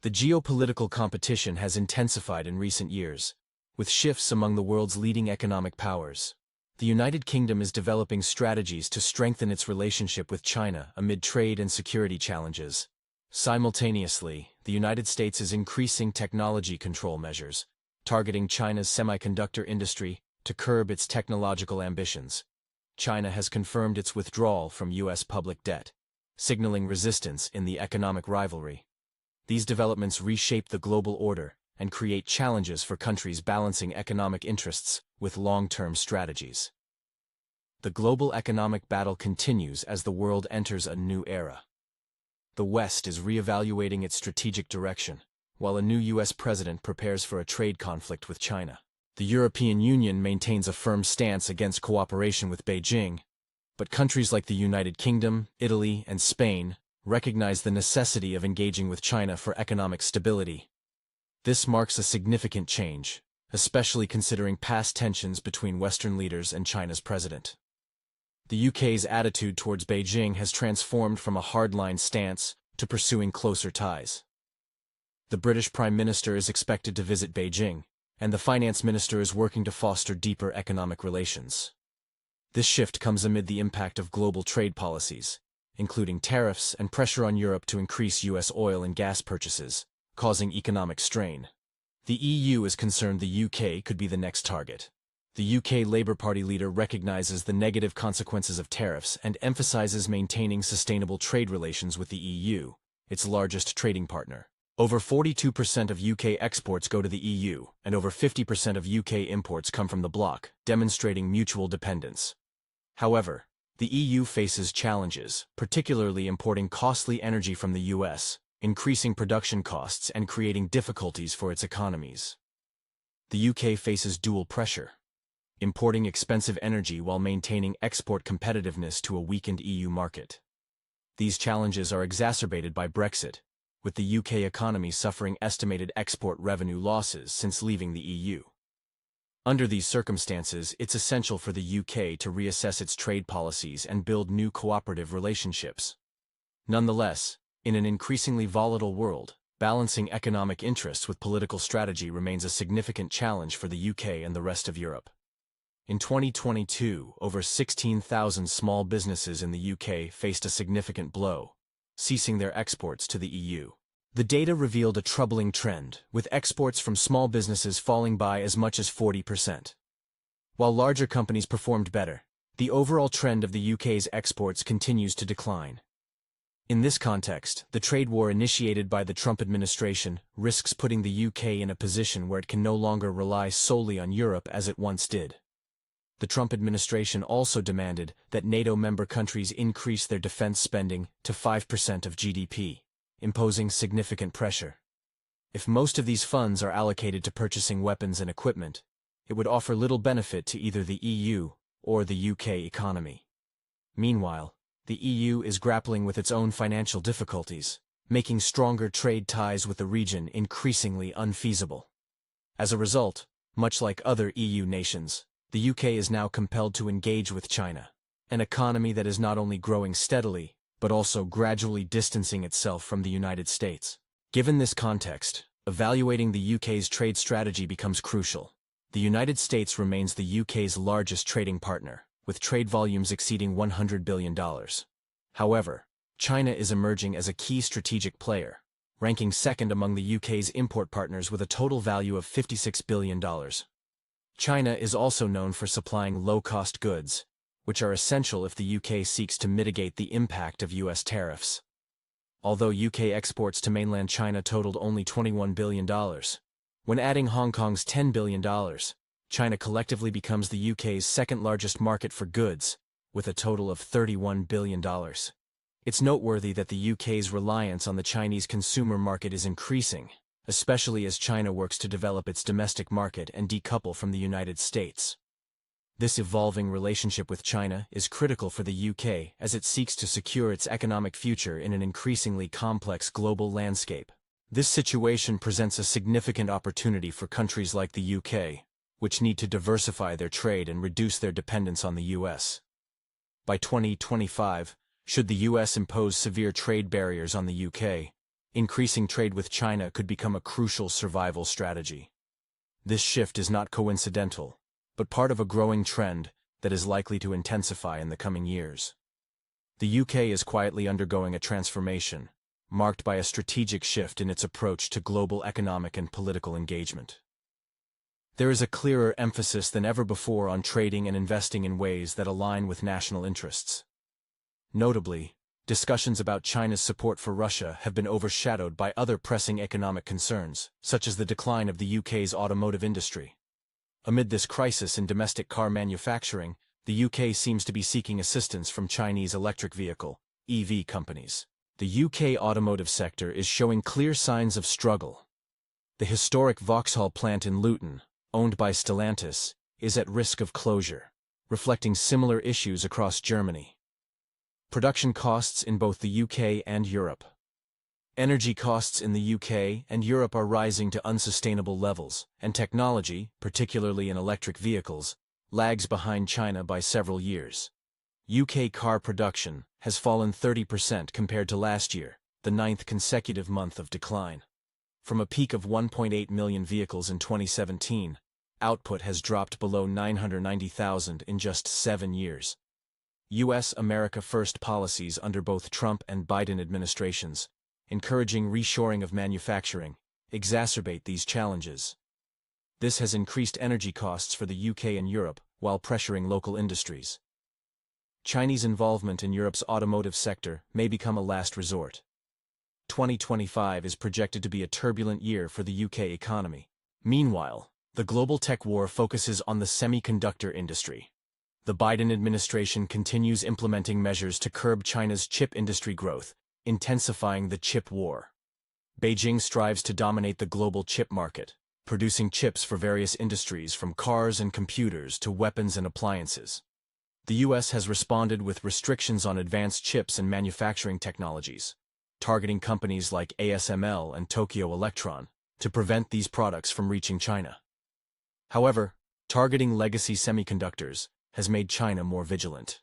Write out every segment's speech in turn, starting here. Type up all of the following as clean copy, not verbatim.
The geopolitical competition has intensified in recent years, with shifts among the world's leading economic powers. The United Kingdom is developing strategies to strengthen its relationship with China amid trade and security challenges. Simultaneously, the United States is increasing technology control measures, targeting China's semiconductor industry to curb its technological ambitions. China has confirmed its withdrawal from U.S. public debt, signaling resistance in the economic rivalry. These developments reshape the global order and create challenges for countries balancing economic interests with long-term strategies. The global economic battle continues as the world enters a new era. The West is reevaluating its strategic direction, while a new U.S. president prepares for a trade conflict with China. The European Union maintains a firm stance against cooperation with Beijing, but countries like the United Kingdom, Italy, and Spain recognize the necessity of engaging with China for economic stability. This marks a significant change, especially considering past tensions between Western leaders and China's president. The UK's attitude towards Beijing has transformed from a hardline stance to pursuing closer ties. The British Prime Minister is expected to visit Beijing, and the Finance Minister is working to foster deeper economic relations. This shift comes amid the impact of global trade policies, including tariffs and pressure on Europe to increase U.S. oil and gas purchases, causing economic strain. The EU is concerned the UK could be the next target. The UK Labour Party leader recognizes the negative consequences of tariffs and emphasizes maintaining sustainable trade relations with the EU, its largest trading partner. Over 42% of UK exports go to the EU, and over 50% of UK imports come from the bloc, demonstrating mutual dependence. However, the EU faces challenges, particularly importing costly energy from the US, increasing production costs and creating difficulties for its economies. The UK faces dual pressure, importing expensive energy while maintaining export competitiveness to a weakened EU market. These challenges are exacerbated by Brexit, with the UK economy suffering estimated export revenue losses since leaving the EU. Under these circumstances, it's essential for the UK to reassess its trade policies and build new cooperative relationships. Nonetheless, in an increasingly volatile world, balancing economic interests with political strategy remains a significant challenge for the UK and the rest of Europe. In 2022, over 16,000 small businesses in the UK faced a significant blow, ceasing their exports to the EU. The data revealed a troubling trend, with exports from small businesses falling by as much as 40%. While larger companies performed better, the overall trend of the UK's exports continues to decline. In this context, the trade war initiated by the Trump administration risks putting the UK in a position where it can no longer rely solely on Europe as it once did. The Trump administration also demanded that NATO member countries increase their defense spending to 5% of GDP, imposing significant pressure. If most of these funds are allocated to purchasing weapons and equipment, it would offer little benefit to either the EU or the UK economy. Meanwhile, the EU is grappling with its own financial difficulties, making stronger trade ties with the region increasingly unfeasible. As a result, much like other EU nations, the UK is now compelled to engage with China, an economy that is not only growing steadily, but also gradually distancing itself from the United States. Given this context, evaluating the UK's trade strategy becomes crucial. The United States remains the UK's largest trading partner, with trade volumes exceeding $100 billion. However, China is emerging as a key strategic player, ranking second among the UK's import partners with a total value of $56 billion. China is also known for supplying low-cost goods, which are essential if the UK seeks to mitigate the impact of US tariffs. Although UK exports to mainland China totaled only $21 billion, when adding Hong Kong's $10 billion, China collectively becomes the UK's second-largest market for goods, with a total of $31 billion. It's noteworthy that the UK's reliance on the Chinese consumer market is increasing, especially as China works to develop its domestic market and decouple from the United States. This evolving relationship with China is critical for the UK as it seeks to secure its economic future in an increasingly complex global landscape. This situation presents a significant opportunity for countries like the UK, which need to diversify their trade and reduce their dependence on the US. By 2025, should the US impose severe trade barriers on the UK, increasing trade with China could become a crucial survival strategy. This shift is not coincidental, but part of a growing trend that is likely to intensify in the coming years. The UK is quietly undergoing a transformation, marked by a strategic shift in its approach to global economic and political engagement. There is a clearer emphasis than ever before on trading and investing in ways that align with national interests. Notably, discussions about China's support for Russia have been overshadowed by other pressing economic concerns, such as the decline of the UK's automotive industry. Amid this crisis in domestic car manufacturing, the UK seems to be seeking assistance from Chinese electric vehicle (EV) companies. The UK automotive sector is showing clear signs of struggle. The historic Vauxhall plant in Luton, owned by Stellantis, is at risk of closure, reflecting similar issues across Germany. Production costs in both the UK and Europe. Energy costs in the UK and Europe are rising to unsustainable levels, and technology, particularly in electric vehicles, lags behind China by several years. UK car production has fallen 30% compared to last year, the ninth consecutive month of decline. From a peak of 1.8 million vehicles in 2017, output has dropped below 990,000 in just 7 years. U.S. America First policies under both Trump and Biden administrations, encouraging reshoring of manufacturing, exacerbate these challenges. This has increased energy costs for the UK and Europe while pressuring local industries. Chinese involvement in Europe's automotive sector may become a last resort. 2025 is projected to be a turbulent year for the UK economy. Meanwhile, the global tech war focuses on the semiconductor industry. The Biden administration continues implementing measures to curb China's chip industry growth, intensifying the chip war. Beijing strives to dominate the global chip market, producing chips for various industries from cars and computers to weapons and appliances. The U.S. has responded with restrictions on advanced chips and manufacturing technologies, targeting companies like ASML and Tokyo Electron to prevent these products from reaching China. However, targeting legacy semiconductors has made China more vigilant.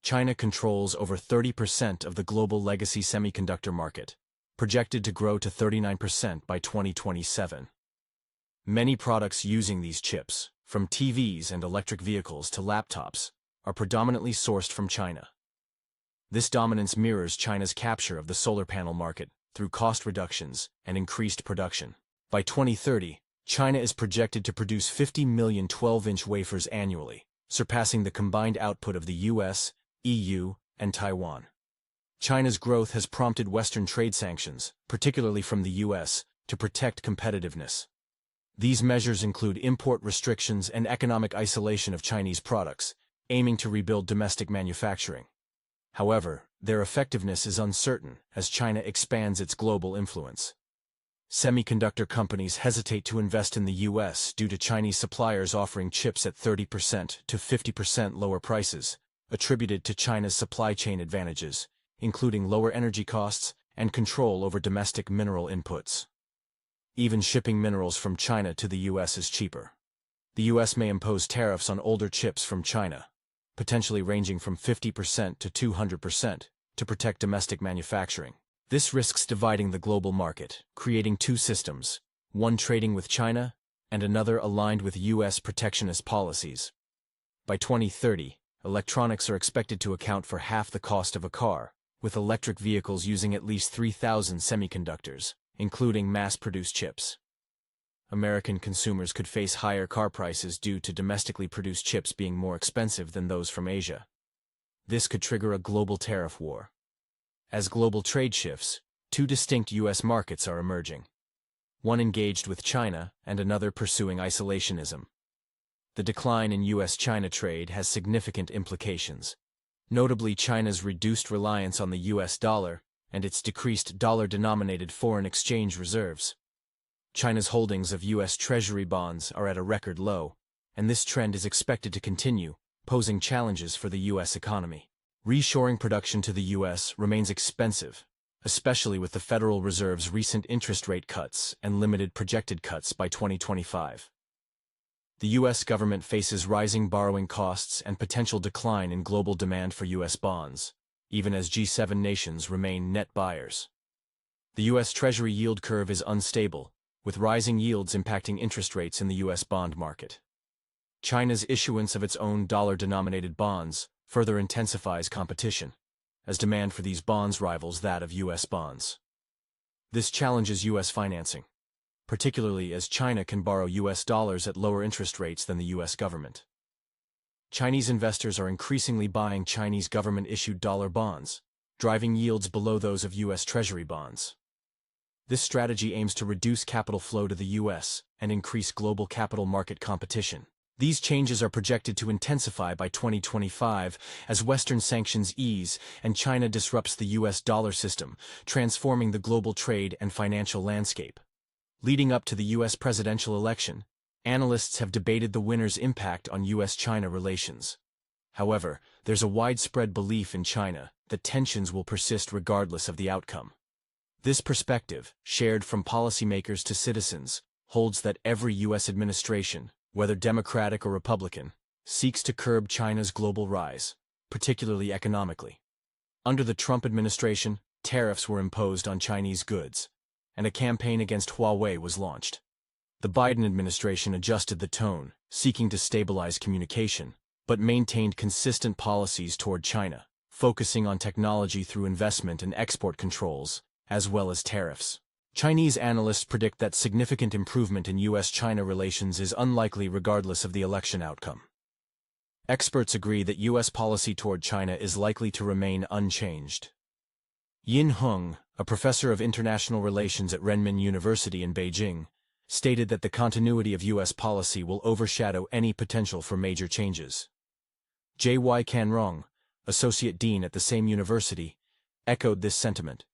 China controls over 30% of the global legacy semiconductor market, projected to grow to 39% by 2027. Many products using these chips, from TVs and electric vehicles to laptops, are predominantly sourced from China. This dominance mirrors China's capture of the solar panel market through cost reductions and increased production. By 2030, China is projected to produce 50 million 12-inch wafers annually, surpassing the combined output of the US, EU, and Taiwan. China's growth has prompted Western trade sanctions, particularly from the US, to protect competitiveness. These measures include import restrictions and economic isolation of Chinese products, aiming to rebuild domestic manufacturing. However, their effectiveness is uncertain as China expands its global influence. Semiconductor companies hesitate to invest in the U.S. due to Chinese suppliers offering chips at 30% to 50% lower prices, attributed to China's supply chain advantages, including lower energy costs and control over domestic mineral inputs. Even shipping minerals from China to the U.S. is cheaper. The U.S. may impose tariffs on older chips from China, potentially ranging from 50% to 200%, to protect domestic manufacturing. This risks dividing the global market, creating two systems, one trading with China and another aligned with U.S. protectionist policies. By 2030, electronics are expected to account for half the cost of a car, with electric vehicles using at least 3,000 semiconductors, including mass-produced chips. American consumers could face higher car prices due to domestically produced chips being more expensive than those from Asia. This could trigger a global tariff war. As global trade shifts, two distinct U.S. markets are emerging. One engaged with China and another pursuing isolationism. The decline in U.S.-China trade has significant implications, notably China's reduced reliance on the U.S. dollar and its decreased dollar-denominated foreign exchange reserves. China's holdings of U.S. Treasury bonds are at a record low, and this trend is expected to continue, posing challenges for the U.S. economy. Reshoring production to the U.S. remains expensive, especially with the Federal Reserve's recent interest rate cuts and limited projected cuts by 2025. The U.S. government faces rising borrowing costs and potential decline in global demand for U.S. bonds, even as G7 nations remain net buyers. The U.S. Treasury yield curve is unstable, with rising yields impacting interest rates in the U.S. bond market. China's issuance of its own dollar-denominated bonds further intensifies competition, as demand for these bonds rivals that of U.S. bonds. This challenges U.S. financing, particularly as China can borrow U.S. dollars at lower interest rates than the U.S. government. Chinese investors are increasingly buying Chinese government-issued dollar bonds, driving yields below those of U.S. Treasury bonds. This strategy aims to reduce capital flow to the U.S. and increase global capital market competition. These changes are projected to intensify by 2025 as Western sanctions ease and China disrupts the U.S. dollar system, transforming the global trade and financial landscape. Leading up to the U.S. presidential election, analysts have debated the winner's impact on U.S.-China relations. However, there's a widespread belief in China that tensions will persist regardless of the outcome. This perspective, shared from policymakers to citizens, holds that every U.S. administration, whether Democratic or Republican, seeks to curb China's global rise, particularly economically. Under the Trump administration, tariffs were imposed on Chinese goods, and a campaign against Huawei was launched. The Biden administration adjusted the tone, seeking to stabilize communication, but maintained consistent policies toward China, focusing on technology through investment and export controls, as well as tariffs. Chinese analysts predict that significant improvement in U.S.-China relations is unlikely regardless of the election outcome. Experts agree that U.S. policy toward China is likely to remain unchanged. Yin Heng, a professor of international relations at Renmin University in Beijing, stated that the continuity of U.S. policy will overshadow any potential for major changes. J.Y. Canrong, associate dean at the same university, echoed this sentiment,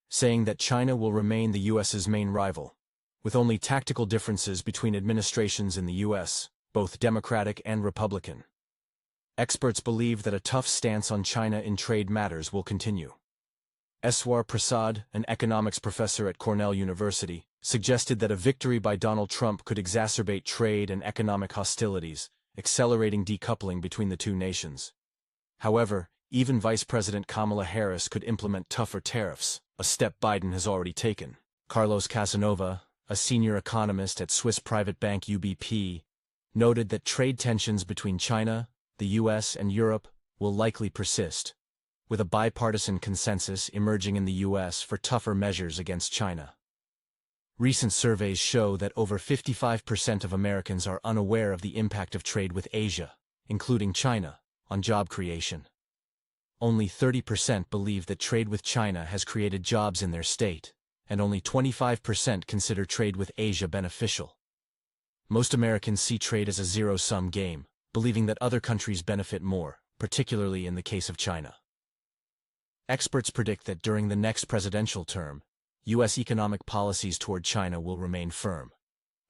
saying that China will remain the U.S.'s main rival, with only tactical differences between administrations in the U.S., both Democratic and Republican. Experts believe that a tough stance on China in trade matters will continue. Eswar Prasad, an economics professor at Cornell University, suggested that a victory by Donald Trump could exacerbate trade and economic hostilities, accelerating decoupling between the two nations. However, even Vice President Kamala Harris could implement tougher tariffs, a step Biden has already taken. Carlos Casanova, a senior economist at Swiss private bank UBP, noted that trade tensions between China, the U.S., and Europe will likely persist, with a bipartisan consensus emerging in the U.S. for tougher measures against China. Recent surveys show that over 55% of Americans are unaware of the impact of trade with Asia, including China, on job creation. Only 30% believe that trade with China has created jobs in their state, and only 25% consider trade with Asia beneficial. Most Americans see trade as a zero-sum game, believing that other countries benefit more, particularly in the case of China. Experts predict that during the next presidential term, U.S. economic policies toward China will remain firm,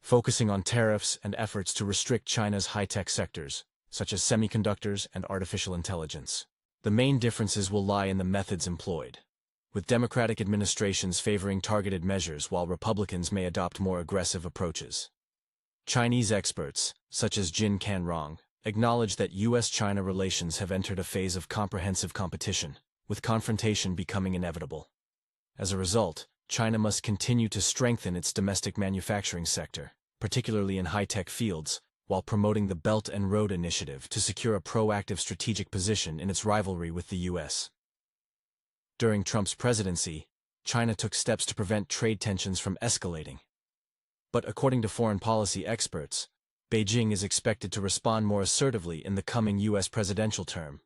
focusing on tariffs and efforts to restrict China's high-tech sectors, such as semiconductors and artificial intelligence. The main differences will lie in the methods employed, with Democratic administrations favoring targeted measures while Republicans may adopt more aggressive approaches. Chinese experts, such as Jin Canrong, acknowledge that U.S.-China relations have entered a phase of comprehensive competition, with confrontation becoming inevitable. As a result, China must continue to strengthen its domestic manufacturing sector, particularly in high-tech fields, while promoting the Belt and Road Initiative to secure a proactive strategic position in its rivalry with the U.S. During Trump's presidency, China took steps to prevent trade tensions from escalating. But according to foreign policy experts, Beijing is expected to respond more assertively in the coming U.S. presidential term.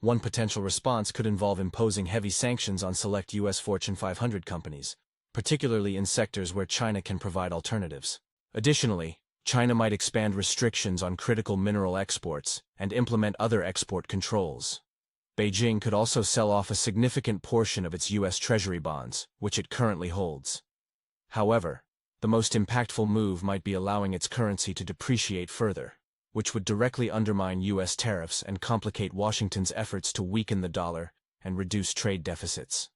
One potential response could involve imposing heavy sanctions on select U.S. Fortune 500 companies, particularly in sectors where China can provide alternatives. Additionally, China might expand restrictions on critical mineral exports and implement other export controls. Beijing could also sell off a significant portion of its U.S. Treasury bonds, which it currently holds. However, the most impactful move might be allowing its currency to depreciate further, which would directly undermine U.S. tariffs and complicate Washington's efforts to weaken the dollar and reduce trade deficits.